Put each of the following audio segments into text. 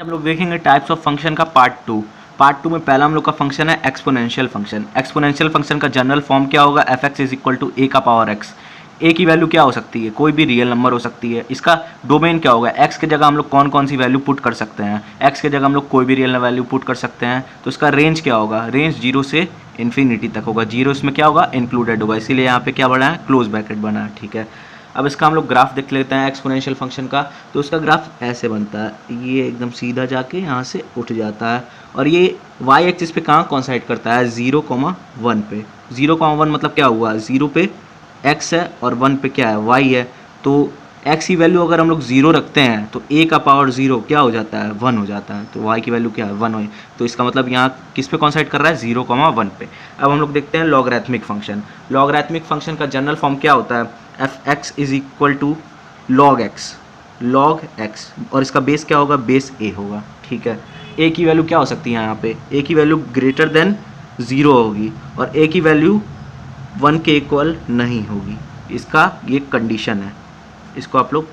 हम लोग देखेंगे टाइप्स ऑफ फंक्शन का पार्ट टू में पहला हम लोग का फंक्शन है एक्सपोनेंशियल फंक्शन। एक्सपोनेंशियल फंक्शन का जनरल फॉर्म क्या होगा, F X is equal to A का पावर एक्स। ए की वैल्यू क्या हो सकती है, कोई भी रियल नंबर हो सकती है। इसका डोमेन क्या होगा, एक्स के जगह हम लोग कौन कौन सी वैल्यू पुट कर सकते हैं, एक्स के जगह हम लोग कोई भी रियल वैल्यू पुट कर सकते हैं। तो इसका रेंज क्या होगा, रेंज 0 से इन्फिनिटी तक होगा। 0 इसमें क्या होगा, इंक्लूडेड होगा, इसीलिए यहाँ पे क्या बना है, क्लोज ब्रैकेट बना है। ठीक है, अब इसका हम लोग ग्राफ देख लेते हैं एक्सपोनेंशियल फंक्शन का। तो उसका ग्राफ ऐसे बनता है, ये एकदम सीधा जाके यहाँ से उठ जाता है और ये वाई एक्सिस पे कहाँ कॉन्साइड करता है, 0,1 पे। 0,1 मतलब क्या हुआ, 0 पे x है और 1 पे क्या है, y है। तो x की वैल्यू अगर हम लोग 0 रखते हैं तो a का पावर 0 क्या हो जाता है, 1 हो जाता है। तो y की वैल्यू क्या है, 1 हो। तो इसका मतलब यहाँ किस पे कॉन्साइड कर रहा है, 0,1 पे। अब हम लोग देखते हैं लॉगरिथमिक फंक्शन। लॉगरिथमिक फंक्शन का जनरल फॉर्म क्या होता है, F X is equal to log X और इसका बेस क्या होगा, बेस a होगा। ठीक है, a की वैल्यू क्या हो सकती है, यहाँ पे a की वैल्यू ग्रेटर देन 0 होगी और a की वैल्यू 1 के इक्वल नहीं होगी। इसका ये कंडीशन है, इसको आप लोग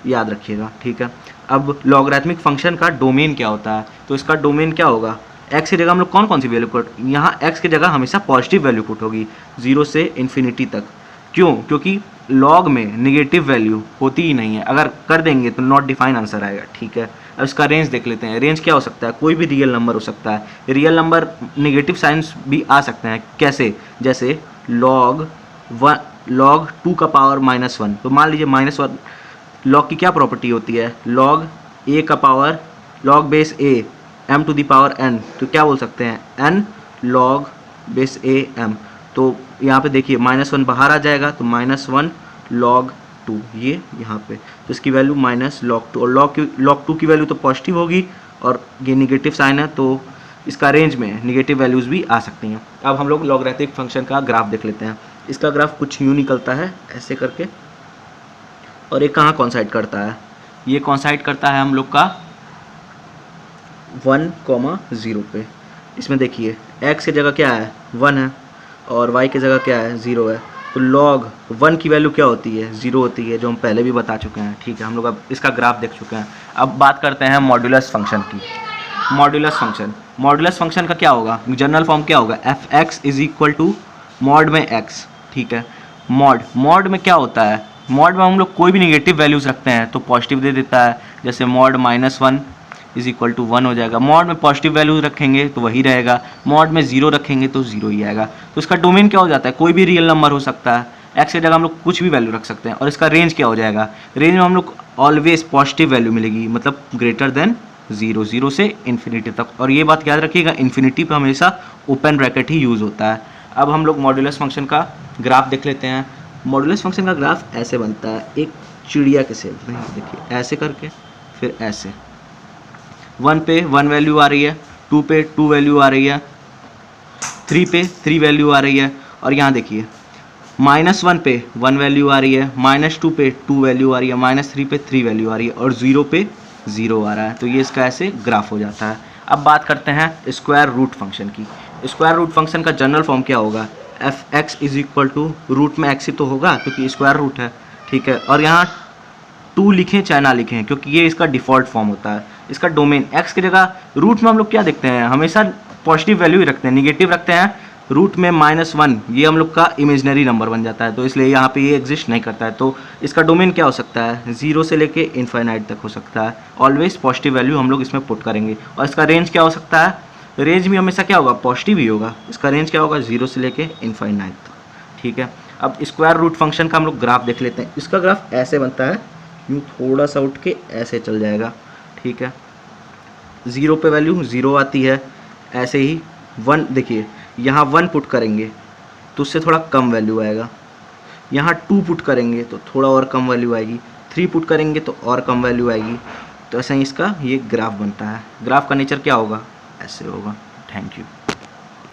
याद रखिएगा। ठीक है, अब लॉगरिथमिक फंक्शन का डोमेन क्या होता है, तो इसका डोमेन क्या होगा, x की जगह हम लोग कौन कौन सी वैल्यू पुट, यहाँ x की जगह हमेशा पॉजिटिव वैल्यू पुट होगी 0 से इन्फिनिटी तक। क्यों, क्योंकि लॉग में नेगेटिव वैल्यू होती ही नहीं है, अगर कर देंगे तो नॉट डिफाइन आंसर आएगा। ठीक है, अब इसका रेंज देख लेते हैं। रेंज क्या हो सकता है, कोई भी रियल नंबर हो सकता है। रियल नंबर नेगेटिव साइंस भी आ सकते हैं, कैसे, जैसे log 2 का पावर -1। तो मान लीजिए -1, log की क्या प्रॉपर्टी होती है, log a का power log base a m to the power n। तो क्या बोल सकते हैं, n log base a m। तो यहाँ पे देखिए -1 बाहर आ जाएगा तो -1 log 2, ये यहाँ पे, तो इसकी वैल्यू -log 2 और log 2 की वैल्यू तो पॉजिटिव होगी और ये निगेटिव साइन है तो इसका रेंज में निगेटिव वैल्यूज़ भी आ सकती हैं। अब हम लोग लॉगरिथमिक फंक्शन का ग्राफ देख लेते हैं। इसका ग्राफ कुछ यूँ निकलता है ऐसे करके, और ये कहाँ कॉन्साइड करता है, ये कॉन्साइड करता है हम लोग का 1,0 पे। इसमें देखिए x की जगह क्या है, 1 है और y की जगह क्या है, 0 है। तो log 1 की वैल्यू क्या होती है, 0 होती है, जो हम पहले भी बता चुके हैं। ठीक है, हम लोग अब इसका ग्राफ देख चुके हैं। अब बात करते हैं मॉड्यूलस फंक्शन की। मॉड्यूलस फंक्शन का क्या होगा, जनरल फॉर्म क्या होगा, F X is equal to mod में x। ठीक है, मॉड में क्या होता है, मॉड में हम लोग कोई भी नेगेटिव वैल्यूज रखते हैं तो पॉजिटिव दे देता है। जैसे मॉड -1 इज इक्वल टू 1 हो जाएगा। मॉड में पॉजिटिव वैल्यूज रखेंगे तो वही रहेगा, मॉड में 0 रखेंगे तो 0 ही आएगा। तो इसका डोमेन क्या हो जाता है, कोई भी रियल नंबर हो सकता है, एक्स की जगह हम लोग कुछ भी वैल्यू रख सकते हैं। और इसका रेंज क्या हो जाएगा, रेंज में हम लोग ऑलवेज पॉजिटिव वैल्यू मिलेगी, मतलब ग्रेटर देन 0 से इन्फिनिटी तक। और ये बात याद रखिएगा, इन्फिनिटी पे हमेशा ओपन ब्रैकेट ही यूज़ होता है। अब हम लोग मॉड्यूलस फंक्शन का ग्राफ देख लेते हैं। मॉड्यूलस फंक्शन का ग्राफ ऐसे बनता है, एक चिड़िया के शेप में, देखिए ऐसे करके, फिर ऐसे 1 पे 1 वैल्यू आ रही है, 2 पे 2 वैल्यू आ रही है, 3 पे 3 वैल्यू आ रही है, और यहाँ देखिए -1 पे 1 वैल्यू आ रही है, -2 पे 2 वैल्यू आ रही है, -3 पे 3 वैल्यू आ रही है और 0 पे 0 आ रहा है। तो ये इसका ऐसे ग्राफ हो जाता है। अब बात करते हैं स्क्वायर रूट फंक्शन की। स्क्वायर रूट फंक्शन का जनरल फॉर्म क्या होगा, F X is equal to root में एक्स ही तो होगा क्योंकि स्क्वायर रूट है। ठीक है, और यहाँ 2 लिखें चाहे ना लिखें क्योंकि ये इसका डिफ़ॉल्ट फॉर्म होता है। इसका डोमेन एक्स की जगह रूट में हम लोग क्या देखते हैं, हमेशा पॉजिटिव वैल्यू ही रखते हैं, निगेटिव रखते हैं। रूट में -1 ये हम लोग का इमेजनरी नंबर बन जाता है, तो इसलिए यहाँ पे ये एग्जिस्ट नहीं करता है। तो इसका डोमेन क्या हो सकता है, 0 से लेके इनफाइनाइट तक हो सकता है। ऑलवेज पॉजिटिव वैल्यू हम लोग इसमें पुट करेंगे। और इसका रेंज क्या हो सकता है, रेंज भी हमेशा क्या होगा, पॉजिटिव ही होगा। इसका रेंज क्या होगा, 0 से लेके इनफाइनाइट तक। ठीक है, अब स्क्वायर रूट फंक्शन का हम लोग ग्राफ देख लेते हैं। इसका ग्राफ ऐसे बनता है, यूँ थोड़ा सा उठ के ऐसे चल जाएगा। ठीक है, 0 पे वैल्यू 0 आती है, ऐसे ही 1 देखिए यहाँ 1 पुट करेंगे तो उससे थोड़ा कम वैल्यू आएगा, यहाँ 2 पुट करेंगे तो थोड़ा और कम वैल्यू आएगी, 3 पुट करेंगे तो और कम वैल्यू आएगी। तो ऐसे ही इसका ये ग्राफ बनता है। ग्राफ का नेचर क्या होगा, ऐसे होगा। Thank you.